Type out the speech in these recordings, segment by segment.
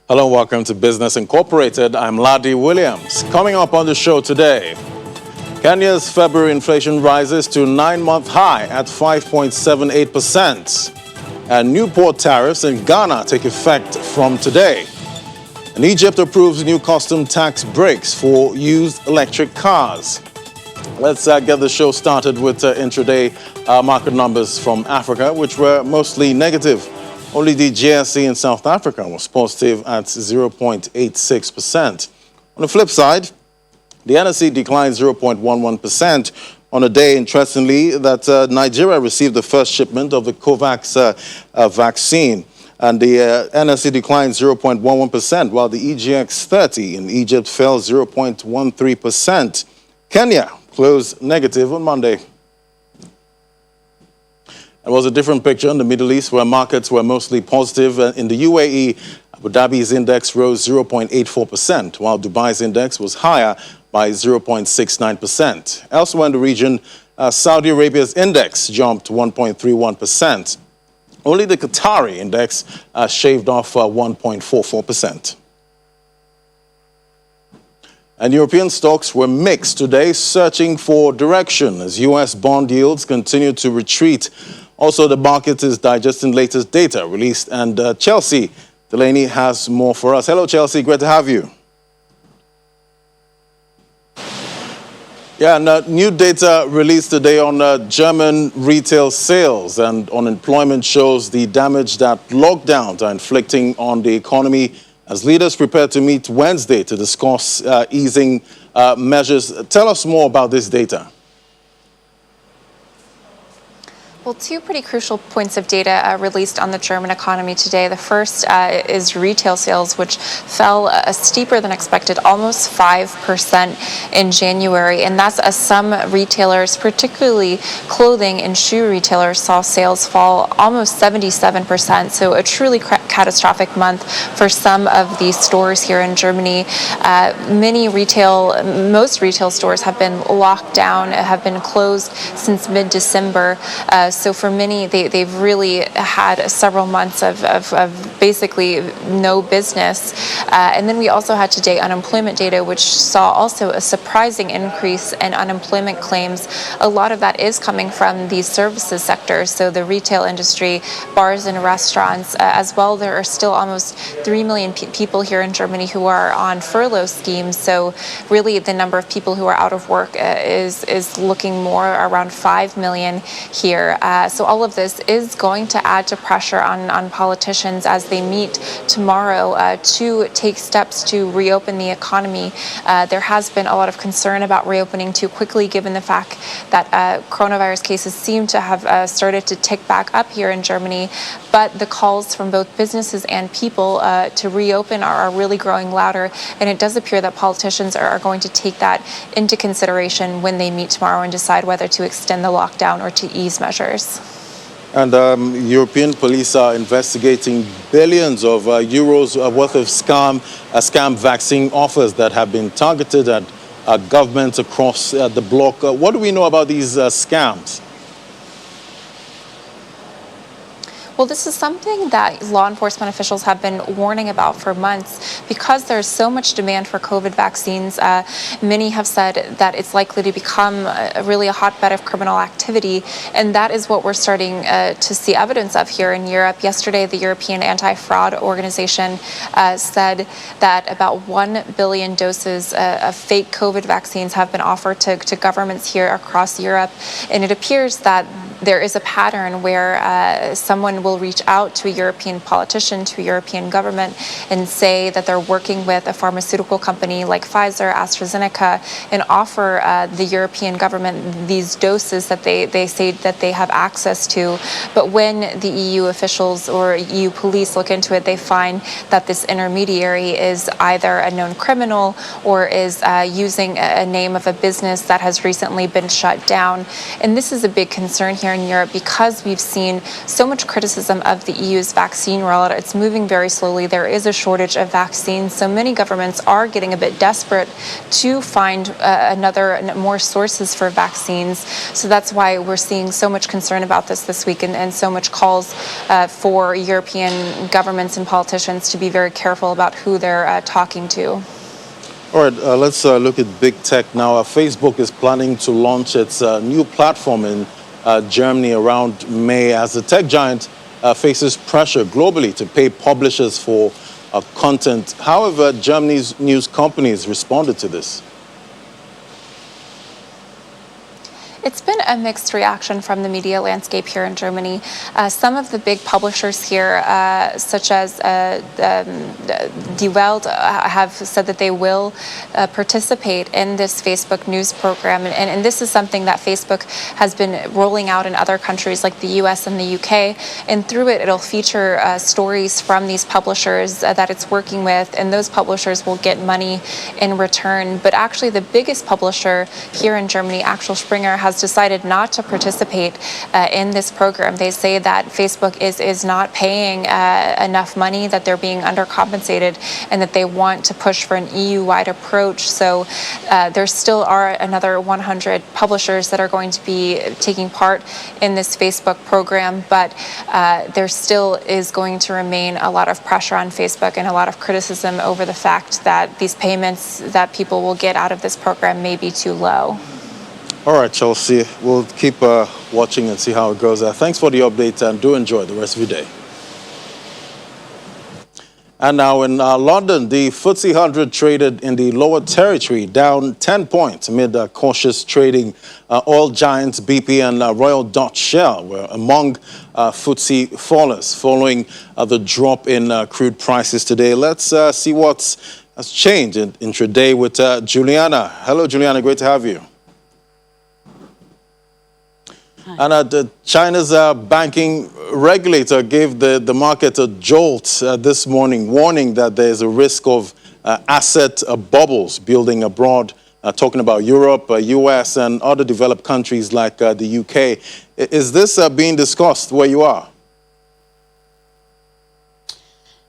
Hello, welcome to Business Incorporated. I'm Ladi Williams. Coming up on the show today, Kenya's February inflation rises to 9-month high at 5.78%. And new port tariffs in Ghana take effect from today. And Egypt approves new custom tax breaks for used electric cars. Let's get the show started with intraday market numbers from Africa, which were mostly negative. Only the GSE in South Africa was positive at 0.86%. On the flip side, the NSE declined 0.11% on a day, interestingly, that Nigeria received the first shipment of the COVAX vaccine. And the NSE declined 0.11%, while the EGX 30 in Egypt fell 0.13%. Kenya closed negative on Monday. It was a different picture in the Middle East, where markets were mostly positive. In the UAE, Abu Dhabi's index rose 0.84%, while Dubai's index was higher by 0.69%. Elsewhere in the region, Saudi Arabia's index jumped 1.31%. Only the Qatari index shaved off 1.44%. And European stocks were mixed today, searching for direction as U.S. bond yields continue to retreat. Also, the market is digesting latest data released, and Chelsea Delaney has more for us. Hello, Chelsea. Great to have you. Yeah, and new data released today on German retail sales, and unemployment shows the damage that lockdowns are inflicting on the economy as leaders prepare to meet Wednesday to discuss easing measures. Tell us more about this data. Well, two pretty crucial points of data released on the German economy today. The first is retail sales, which fell steeper than expected, almost 5% in January. And that's as some retailers, particularly clothing and shoe retailers, saw sales fall almost 77%. So a truly catastrophic month for some of these stores here in Germany. Most retail stores have been locked down, have been closed since mid-December. So for many, they've really had several months of basically no business. And then we also had today unemployment data, which saw also a surprising increase in unemployment claims. A lot of that is coming from the services sector, so the retail industry, bars and restaurants as well. There are still almost 3 million people here in Germany who are on furlough schemes. So really the number of people who are out of work is looking more around 5 million here. So all of this is going to add to pressure on politicians as they meet tomorrow to take steps to reopen the economy. There has been a lot of concern about reopening too quickly, given the fact that coronavirus cases seem to have started to tick back up here in Germany. But the calls from both businesses and people to reopen are really growing louder. And it does appear that politicians are going to take that into consideration when they meet tomorrow and decide whether to extend the lockdown or to ease measures. And European police are investigating billions of euros worth of scam vaccine offers that have been targeted at governments across the bloc. What do we know about these scams? Well, this is something that law enforcement officials have been warning about for months. Because there's so much demand for COVID vaccines, many have said that it's likely to become really a hotbed of criminal activity. And that is what we're starting to see evidence of here in Europe. Yesterday, the European Anti-Fraud Organization said that about 1 billion doses of fake COVID vaccines have been offered to governments here across Europe. And it appears that there is a pattern where someone will reach out to a European politician, to a European government, and say that they're working with a pharmaceutical company like Pfizer, AstraZeneca, and offer the European government these doses that they say that they have access to. But when the EU officials or EU police look into it, they find that this intermediary is either a known criminal or is using a name of a business that has recently been shut down. And this is a big concern here here in Europe, because we've seen so much criticism of the EU's vaccine rollout, it's moving very slowly. There is a shortage of vaccines, so many governments are getting a bit desperate to find more sources for vaccines. So that's why we're seeing so much concern about this week, and so much calls for European governments and politicians to be very careful about who they're talking to. All right, let's look at big tech now. Facebook is planning to launch its new platform in Germany around May, as the tech giant faces pressure globally to pay publishers for content. However, Germany's news companies responded to this. It's been a mixed reaction from the media landscape here in Germany. Some of the big publishers here, such as Die Welt, have said that they will participate in this Facebook news program. And this is something that Facebook has been rolling out in other countries like the US and the UK. And through it, it'll feature stories from these publishers that it's working with, and those publishers will get money in return. But actually, the biggest publisher here in Germany, Axel Springer, has decided not to participate in this program. They say that Facebook is not paying enough money, that they're being undercompensated, and that they want to push for an EU-wide approach. So there still are another 100 publishers that are going to be taking part in this Facebook program, but there still is going to remain a lot of pressure on Facebook and a lot of criticism over the fact that these payments that people will get out of this program may be too low. All right, Chelsea, we'll keep watching and see how it goes. Thanks for the update, and do enjoy the rest of your day. And now in London, the FTSE 100 traded in the lower territory, down 10 points amid cautious trading. Oil giants BP and Royal Dutch Shell were among FTSE fallers following the drop in crude prices today. Let's see what has changed in intraday with Juliana. Hello, Juliana. Great to have you. And China's banking regulator gave the market a jolt this morning, warning that there is a risk of asset bubbles building abroad, talking about Europe, US, and other developed countries like the UK. Is this being discussed where you are?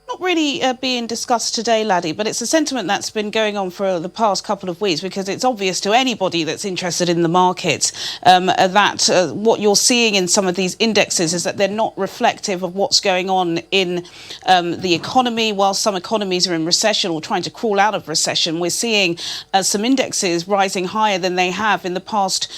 Not really being discussed today, Laddie, but it's a sentiment that's been going on for the past couple of weeks, because it's obvious to anybody that's interested in the markets that what you're seeing in some of these indexes is that they're not reflective of what's going on in the economy. While some economies are in recession or trying to crawl out of recession, we're seeing some indexes rising higher than they have in the past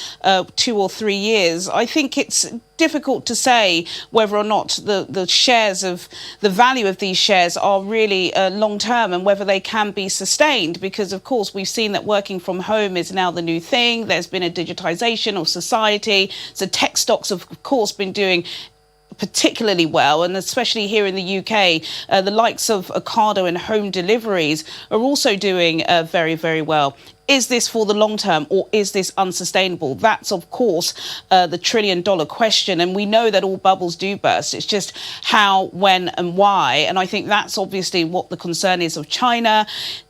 2 or 3 years. I think it's difficult to say whether or not the shares of the value of these shares are really long term, and whether they can be sustained, because of course we've seen that working from home is now the new thing. There's been a digitization of society, so tech stocks have of course been doing particularly well, and especially here in the UK, the likes of Ocado and home deliveries are also doing very, very well. Is this for the long term, or is this unsustainable? That's, of course, the trillion-dollar question. And we know that all bubbles do burst. It's just how, when and why. And I think that's obviously what the concern is of China.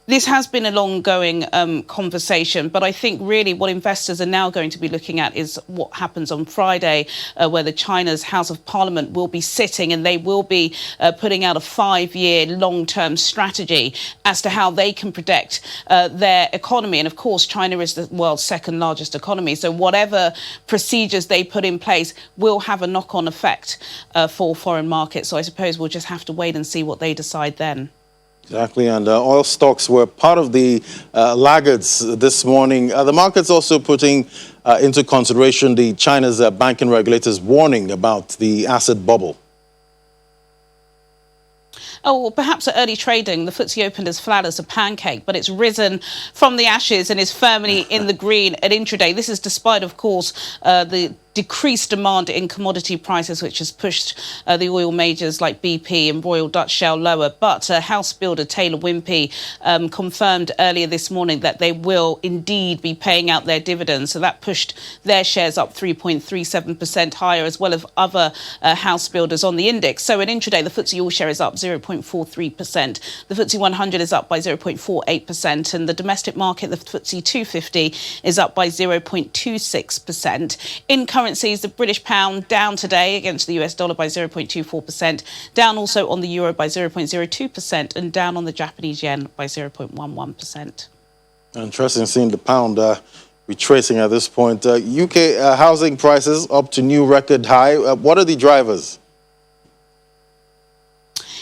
This has been a long-going conversation, but I think really what investors are now going to be looking at is what happens on Friday, where China's House of Parliament will be sitting, and they will be putting out a 5-year long-term strategy as to how they can protect their economy. And of course, China is the world's second largest economy, so whatever procedures they put in place will have a knock-on effect for foreign markets. So I suppose we'll just have to wait and see what they decide then. Exactly, and oil stocks were part of the laggards this morning. The market's also putting into consideration the China's banking regulators' warning about the asset bubble. Oh, well, perhaps at early trading, the FTSE opened as flat as a pancake, but it's risen from the ashes and is firmly in the green at intraday. This is despite, of course, the decreased demand in commodity prices, which has pushed the oil majors like BP and Royal Dutch Shell lower. But house builder Taylor Wimpey confirmed earlier this morning that they will indeed be paying out their dividends. So that pushed their shares up 3.37% higher, as well as other house builders on the index. So at intraday, the FTSE All Share is up 0.43%. The FTSE 100 is up by 0.48%. And the domestic market, the FTSE 250, is up by 0.26%. In currency currencies, the British pound down today against the US dollar by 0.24%, down also on the euro by 0.02%, and down on the Japanese yen by 0.11%. Interesting seeing the pound retracing at this point. UK housing prices up to new record high. What are the drivers?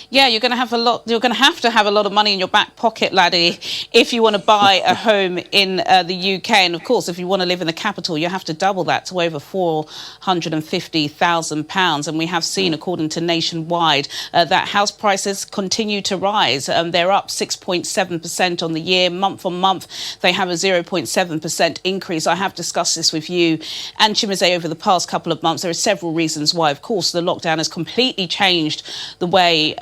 Yeah, you're going to have to have a lot of money in your back pocket, laddie, if you want to buy a home in the UK. And of course, if you want to live in the capital, you have to double that to over £450,000. And we have seen, according to Nationwide, that house prices continue to rise. They're up 6.7% on the year. Month on month, they have a 0.7% increase. I have discussed this with you and Chimeze over the past couple of months. There are several reasons why. Of course, the lockdown has completely changed the way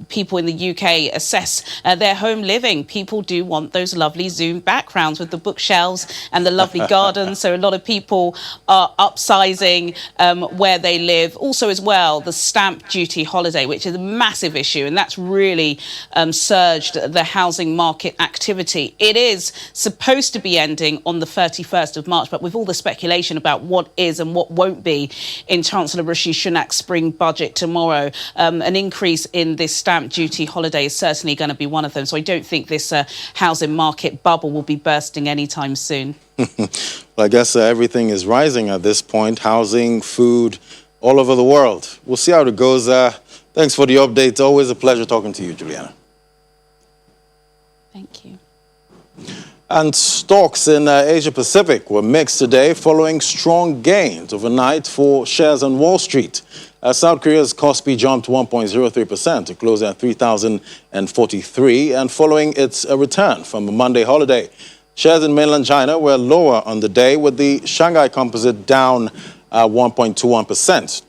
people in the UK assess their home living. People do want those lovely Zoom backgrounds with the bookshelves and the lovely gardens. So a lot of people are upsizing where they live. Also, as well, the stamp duty holiday, which is a massive issue, and that's really surged the housing market activity. It is supposed to be ending on the 31st of March, but with all the speculation about what is and what won't be in Chancellor Rishi Sunak's spring budget tomorrow, an increase in this stamp duty holiday is certainly going to be one of them. So I don't think this housing market bubble will be bursting anytime soon. Well, I guess everything is rising at this point. Housing, food, all over the world. We'll see how it goes. Thanks for the update. Always a pleasure talking to you, Juliana. Thank you. And stocks in Asia Pacific were mixed today following strong gains overnight for shares on Wall Street. South Korea's Kospi jumped 1.03% to close at 3,043, and following its return from a Monday holiday. Shares in mainland China were lower on the day, with the Shanghai Composite down 1.21%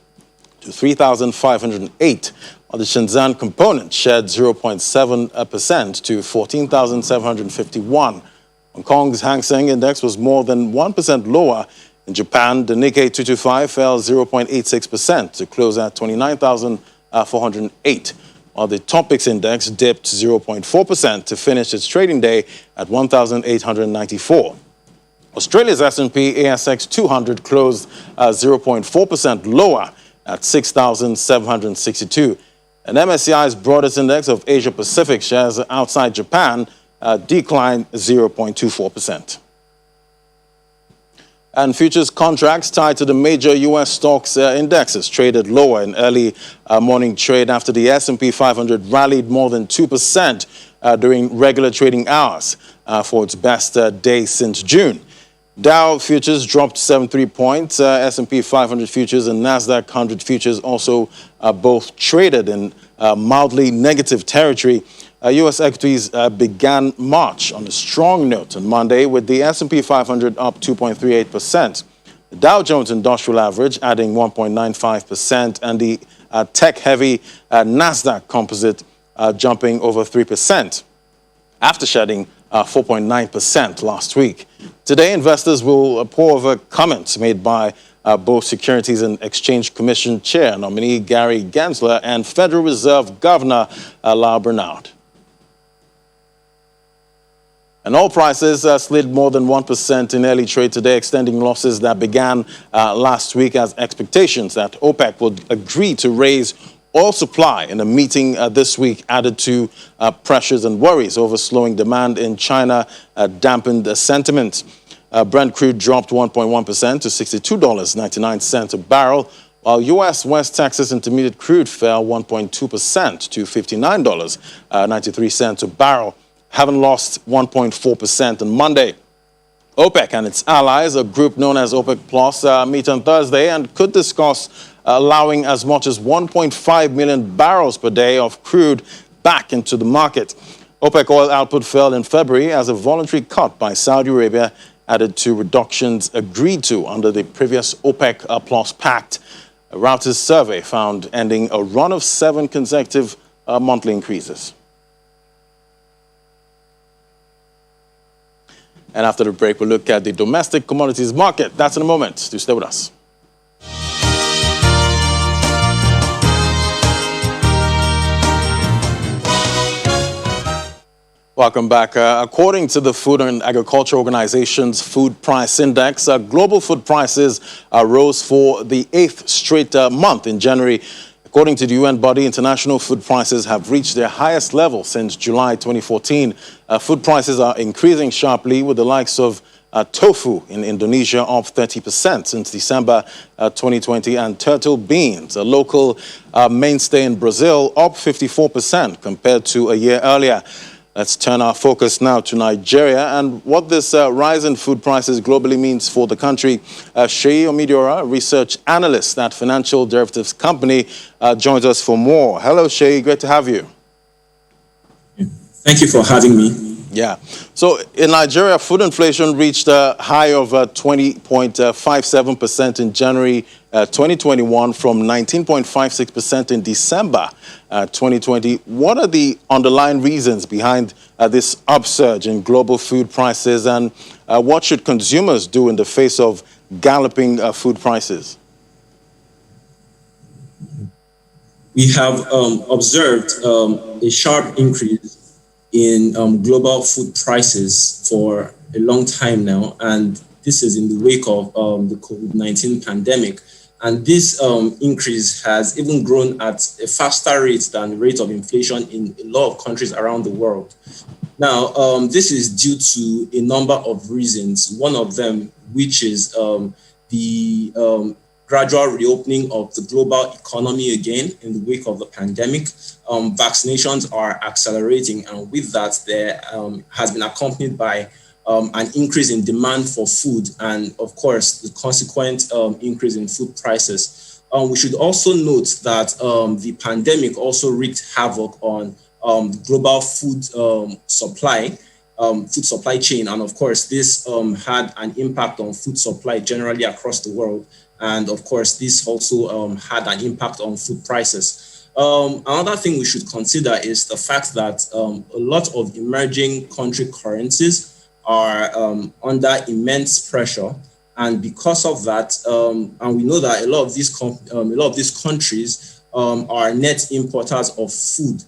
to 3,508. While the Shenzhen component shed 0.7% to 14,751. Hong Kong's Hang Seng Index was more than 1% lower. In Japan, the Nikkei 225 fell 0.86% to close at 29,408, while the Topix Index dipped 0.4% to finish its trading day at 1,894. Australia's S&P ASX 200 closed 0.4% lower at 6,762. And MSCI's broadest index of Asia-Pacific shares outside Japan declined 0.24%. And futures contracts tied to the major U.S. stocks indexes traded lower in early morning trade after the S&P 500 rallied more than 2% during regular trading hours for its best day since June. Dow futures dropped 73 points. S&P 500 futures and Nasdaq 100 futures also both traded in mildly negative territory. U.S. equities began March on a strong note on Monday, with the S&P 500 up 2.38%. The Dow Jones Industrial Average adding 1.95%, and the tech-heavy Nasdaq Composite jumping over 3%, after shedding 4.9% last week. Today, investors will pore over comments made by both Securities and Exchange Commission Chair nominee Gary Gensler and Federal Reserve Governor Lau Bernard. And oil prices slid more than 1% in early trade today, extending losses that began last week as expectations that OPEC would agree to raise oil supply in a meeting this week added to pressures and worries over slowing demand in China dampened sentiment. Brent crude dropped 1.1% to $62.99 a barrel, while U.S. West Texas Intermediate crude fell 1.2% to $59.93 a barrel, having lost 1.4% on Monday. OPEC and its allies, a group known as OPEC Plus, meet on Thursday and could discuss allowing as much as 1.5 million barrels per day of crude back into the market. OPEC oil output fell in February as a voluntary cut by Saudi Arabia added to reductions agreed to under the previous OPEC Plus pact. A Reuters survey found ending a run of 7 consecutive monthly increases. And after the break, we'll look at the domestic commodities market. That's in a moment. Do stay with us. Welcome back. According to the Food and Agriculture Organization's Food Price Index, global food prices rose for the 8th straight month in January. According to the UN body, international food prices have reached their highest level since July 2014. Food prices are increasing sharply, with the likes of tofu in Indonesia up 30% since December 2020, and turtle beans, a local mainstay in Brazil, up 54% compared to a year earlier. Let's turn our focus now to Nigeria and what this rise in food prices globally means for the country. Seyi Omidiora, research analyst at financial derivatives company, joins us for more. Hello, Seyi. Great to have you. Thank you for having me. Yeah. So in Nigeria, food inflation reached a high of 20.57% in January 2021 from 19.56% in December 2020. What are the underlying reasons behind this upsurge in global food prices, and what should consumers do in the face of galloping food prices? We have observed a sharp increase in global food prices for a long time now, and this is in the wake of the COVID-19 pandemic. And this increase has even grown at a faster rate than the rate of inflation in a lot of countries around the world. Now, this is due to a number of reasons. One of them, which is the gradual reopening of the global economy again in the wake of the pandemic. Vaccinations are accelerating, and with that, there has been accompanied by an increase in demand for food, and of course, the consequent increase in food prices. We should also note that the pandemic also wreaked havoc on the global food supply chain, and of course, this had an impact on food supply generally across the world. And of course, this also had an impact on food prices. Another thing we should consider is the fact that a lot of emerging country currencies are under immense pressure. And because of that, and we know that a lot of these countries are net importers of food.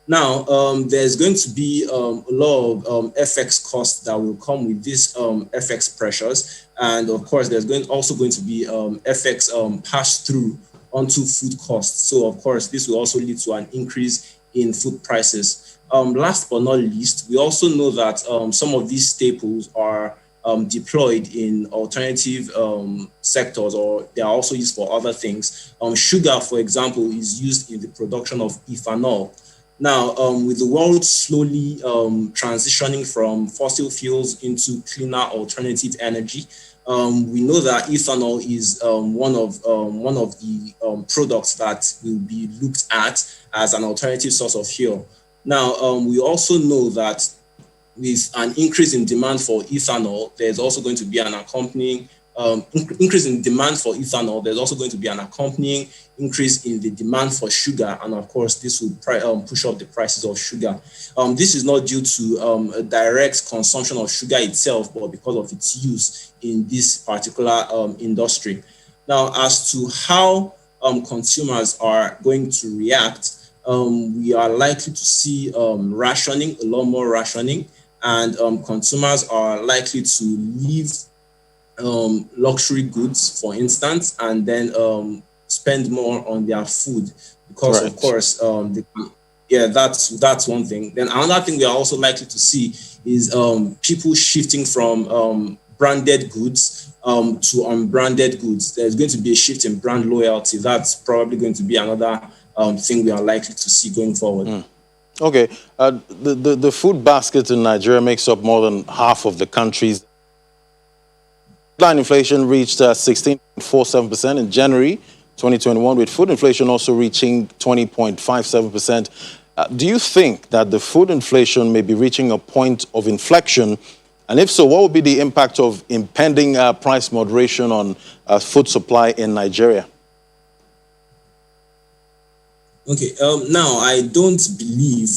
Now, there's going to be a lot of FX costs that will come with these FX pressures. And of course, there's also going to be FX pass through onto food costs. So of course, this will also lead to an increase in food prices. Last but not least, we also know that some of these staples are deployed in alternative sectors, or they are also used for other things. Sugar, for example, is used in the production of ethanol. Now, with the world slowly transitioning from fossil fuels into cleaner alternative energy, we know that ethanol is one of the products that will be looked at as an alternative source of fuel. Now, we also know that with an increase in demand for ethanol, there's also going to be an accompanying increase in demand for ethanol. There's also going to be an accompanying increase in the demand for sugar, and of course, this will push up the prices of sugar. This is not due to a direct consumption of sugar itself, but because of its use in this particular industry. Now, as to how consumers are going to react, we are likely to see rationing, a lot more rationing, and consumers are likely to leave luxury goods, for instance, and then spend more on their food because, right, of course, that's one thing. Then another thing we are also likely to see is people shifting from branded goods to unbranded goods. There's going to be a shift in brand loyalty. That's probably going to be another thing we are likely to see going forward. Okay, the food basket in Nigeria makes up more than half of the country's. Headline inflation reached 16.47% in January 2021, with food inflation also reaching 20.57%. Do you think that the food inflation may be reaching a point of inflection? And if so, what would be the impact of impending price moderation on food supply in Nigeria? Okay, now I don't believe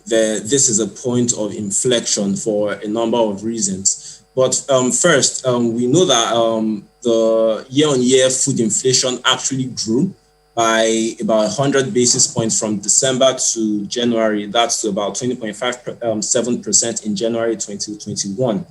that this is a point of inflection for a number of reasons. But first, we know that the year-on-year food inflation actually grew by about 100 basis points from December to January. That's to about 20.57% in January 2021.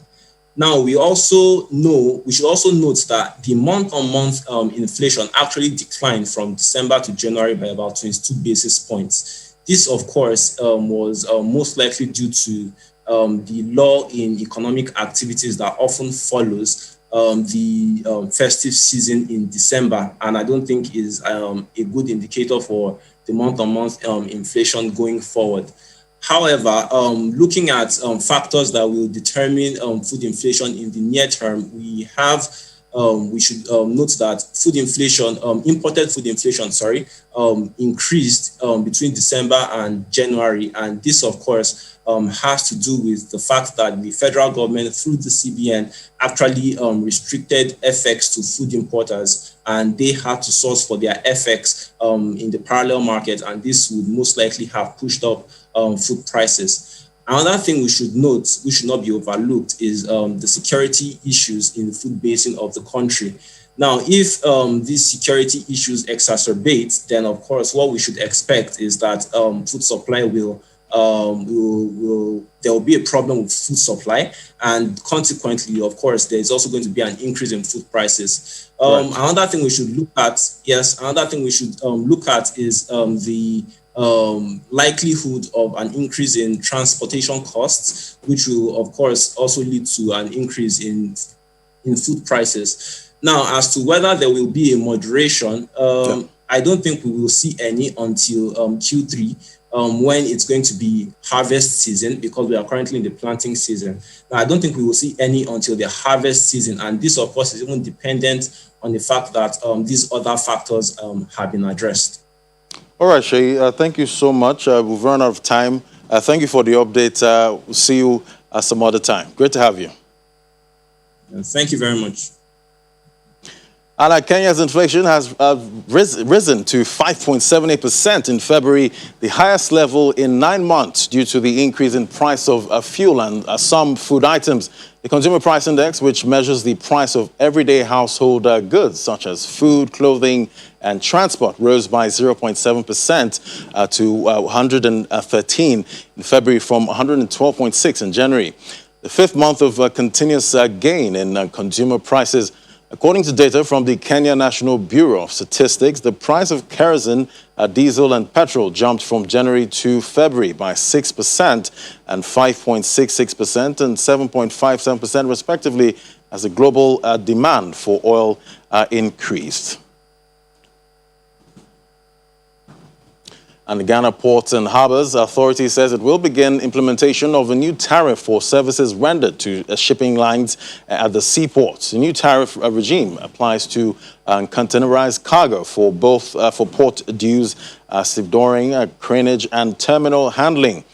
Now, we should also note that the month-on-month inflation actually declined from December to January by about 22 basis points. This, of course, was most likely due to the lull in economic activities that often follows the festive season in December, and I don't think is a good indicator for the month-on-month inflation going forward. However, looking at factors that will determine food inflation in the near term, we should note that food inflation, imported food inflation, increased between December and January. And this, of course, has to do with the fact that the federal government, through the CBN, actually restricted FX to food importers, and they had to source for their FX in the parallel market, and this would most likely have pushed up food prices. Another thing we should note, which should not be overlooked, is the security issues in the food basin of the country. Now, if these security issues exacerbate, then of course what we should expect is that food supply there will be a problem with food supply, and consequently, of course, there is also going to be an increase in food prices. Right. Another thing we should look at, is the likelihood of an increase in transportation costs, which will, of course, also lead to an increase in food prices. Now, as to whether there will be a moderation, I don't think we will see any until Q3. When it's going to be harvest season, because we are currently in the planting season. Now, I don't think we will see any until the harvest season. And this, of course, is even dependent on the fact that these other factors have been addressed. All right, Shay, thank you so much. We've run out of time. Thank you for the update. We'll see you some other time. Great to have you. Thank you very much. And Kenya's inflation has risen to 5.78% in February, the highest level in 9 months due to the increase in price of fuel and some food items. The Consumer Price Index, which measures the price of everyday household goods such as food, clothing, and transport, rose by 0.7% to 113 in February from 112.6 in January. The fifth month of continuous gain in consumer prices. According to data from the Kenya National Bureau of Statistics, the price of kerosene, diesel and petrol jumped from January to February by 6% and 5.66% and 7.57% respectively as the global demand for oil increased. And the Ghana Ports and Harbors Authority says it will begin implementation of a new tariff for services rendered to shipping lines at the seaports. The new tariff regime applies to containerized cargo for both for port dues, stevedoring, craneage, and terminal handling.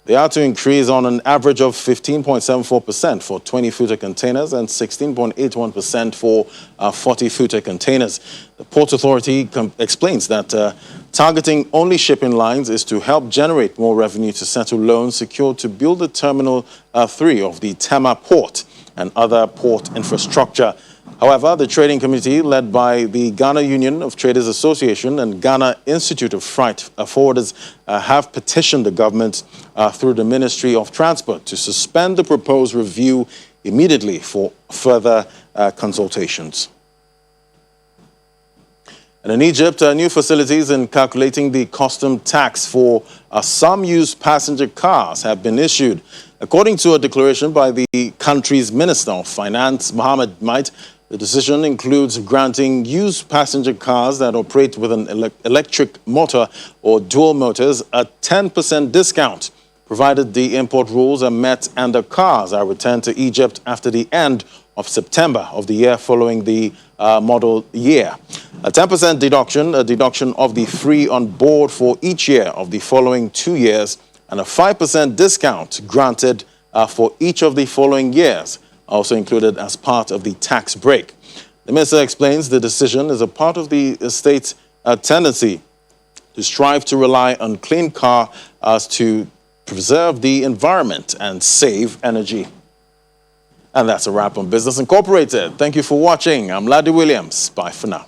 They are to increase on an average of 15.74% for 20-footer containers and 16.81% for 40-footer containers. The Port Authority explains that targeting only shipping lines is to help generate more revenue to settle loans secured to build the Terminal 3 of the Tema Port and other port infrastructure. However, the trading committee, led by the Ghana Union of Traders Association and Ghana Institute of Freight Forwarders, have petitioned the government through the Ministry of Transport to suspend the proposed review immediately for further consultations. And in Egypt, new facilities in calculating the custom tax for some used passenger cars have been issued. According to a declaration by the country's Minister of Finance, Mohammed Might, the decision includes granting used passenger cars that operate with an electric motor or dual motors a 10% discount, provided the import rules are met and the cars are returned to Egypt after the end of September of the year following the model year. A 10% deduction, a deduction of the free on board for each year of the following 2 years, and a 5% discount granted for each of the following years, also included as part of the tax break. The minister explains the decision is a part of the state's tendency to strive to rely on clean cars to preserve the environment and save energy. And that's a wrap on Business Incorporated. Thank you for watching. I'm Ladi Williams. Bye for now.